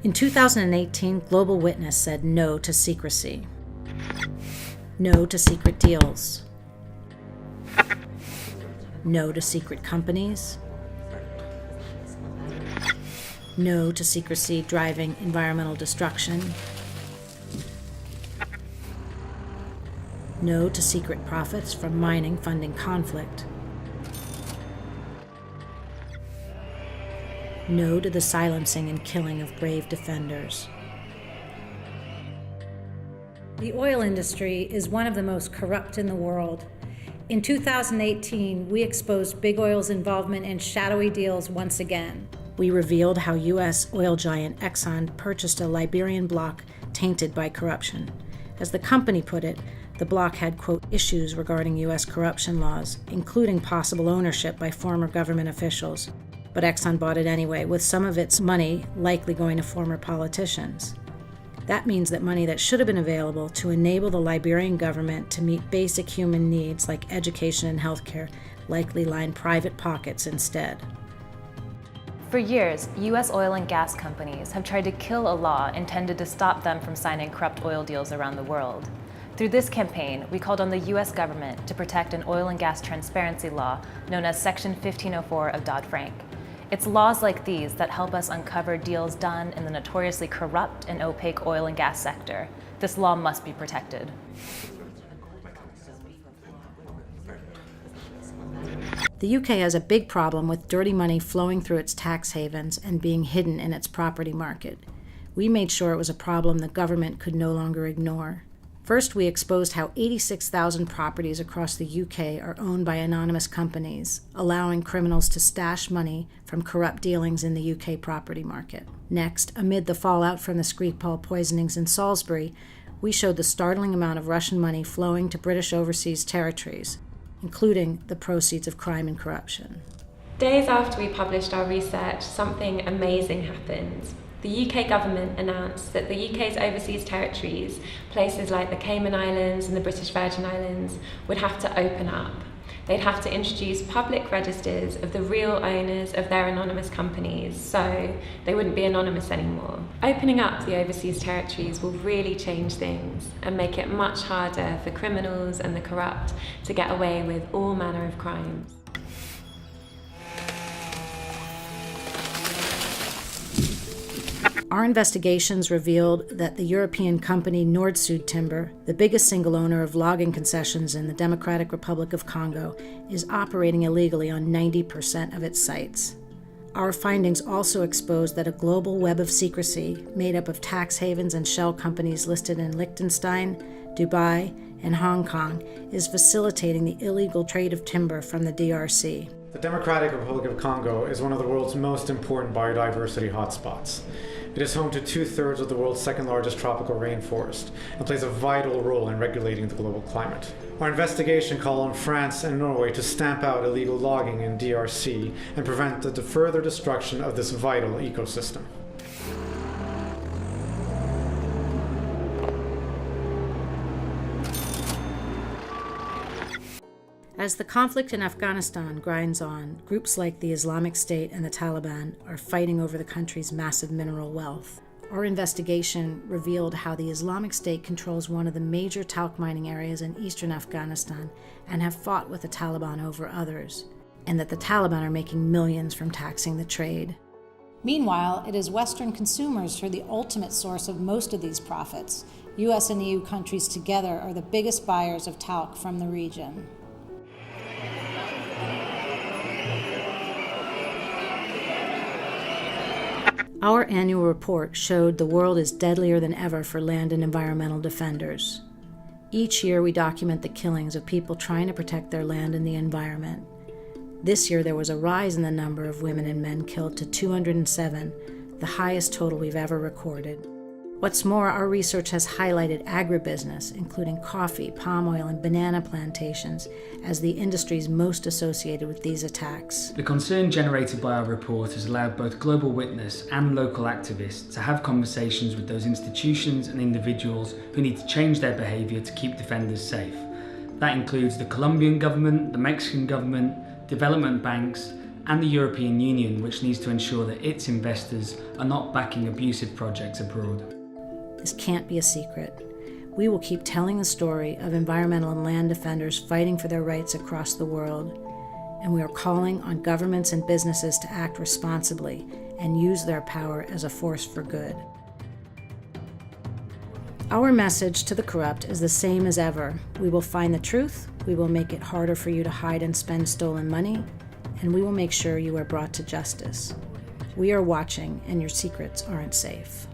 In 2018, Global Witness said no to secrecy, no to secret deals, no to secret companies, no to secrecy driving environmental destruction, no to secret profits from mining funding conflict, no to the silencing and killing of brave defenders. The oil industry is one of the most corrupt in the world. In 2018, we exposed big oil's involvement in shadowy deals once again. We revealed how U.S. oil giant Exxon purchased a Liberian block tainted by corruption. As the company put it, the block had, quote, issues regarding U.S. corruption laws, including possible ownership by former government officials. But Exxon bought it anyway, with some of its money likely going to former politicians. That means that money that should have been available to enable the Liberian government to meet basic human needs like education and healthcare likely lined private pockets instead. For years, U.S. oil and gas companies have tried to kill a law intended to stop them from signing corrupt oil deals around the world. Through this campaign, we called on the U.S. government to protect an oil and gas transparency law known as Section 1504 of Dodd-Frank. It's laws like these that help us uncover deals done in the notoriously corrupt and opaque oil and gas sector. This law must be protected. The UK has a big problem with dirty money flowing through its tax havens and being hidden in its property market. We made sure it was a problem the government could no longer ignore. First, we exposed how 86,000 properties across the UK are owned by anonymous companies, allowing criminals to stash money from corrupt dealings in the UK property market. Next, amid the fallout from the Skripal poisonings in Salisbury, we showed the startling amount of Russian money flowing to British overseas territories, including the proceeds of crime and corruption. Days after we published our research, something amazing happened. The UK government announced that the UK's overseas territories, places like the Cayman Islands and the British Virgin Islands, would have to open up. They'd have to introduce public registers of the real owners of their anonymous companies, so they wouldn't be anonymous anymore. Opening up the overseas territories will really change things and make it much harder for criminals and the corrupt to get away with all manner of crimes. Our investigations revealed that the European company Nord-Sud Timber, the biggest single owner of logging concessions in the Democratic Republic of Congo, is operating illegally on 90% of its sites. Our findings also exposed that a global web of secrecy, made up of tax havens and shell companies listed in Liechtenstein, Dubai, and Hong Kong, is facilitating the illegal trade of timber from the DRC. The Democratic Republic of Congo is one of the world's most important biodiversity hotspots. It is home to 2/3 of the world's second largest tropical rainforest and plays a vital role in regulating the global climate. Our investigation called on France and Norway to stamp out illegal logging in DRC and prevent the further destruction of this vital ecosystem. As the conflict in Afghanistan grinds on, groups like the Islamic State and the Taliban are fighting over the country's massive mineral wealth. Our investigation revealed how the Islamic State controls one of the major talc mining areas in eastern Afghanistan and have fought with the Taliban over others, and that the Taliban are making millions from taxing the trade. Meanwhile, it is Western consumers who are the ultimate source of most of these profits. US and EU countries together are the biggest buyers of talc from the region. Our annual report showed the world is deadlier than ever for land and environmental defenders. Each year we document the killings of people trying to protect their land and the environment. This year there was a rise in the number of women and men killed to 207, the highest total we've ever recorded. What's more, our research has highlighted agribusiness, including coffee, palm oil, and banana plantations, as the industries most associated with these attacks. The concern generated by our report has allowed both Global Witness and local activists to have conversations with those institutions and individuals who need to change their behaviour to keep defenders safe. That includes the Colombian government, the Mexican government, development banks, and the European Union, which needs to ensure that its investors are not backing abusive projects abroad. This can't be a secret. We will keep telling the story of environmental and land defenders fighting for their rights across the world, and we are calling on governments and businesses to act responsibly and use their power as a force for good. Our message to the corrupt is the same as ever. We will find the truth, we will make it harder for you to hide and spend stolen money, and we will make sure you are brought to justice. We are watching, and your secrets aren't safe.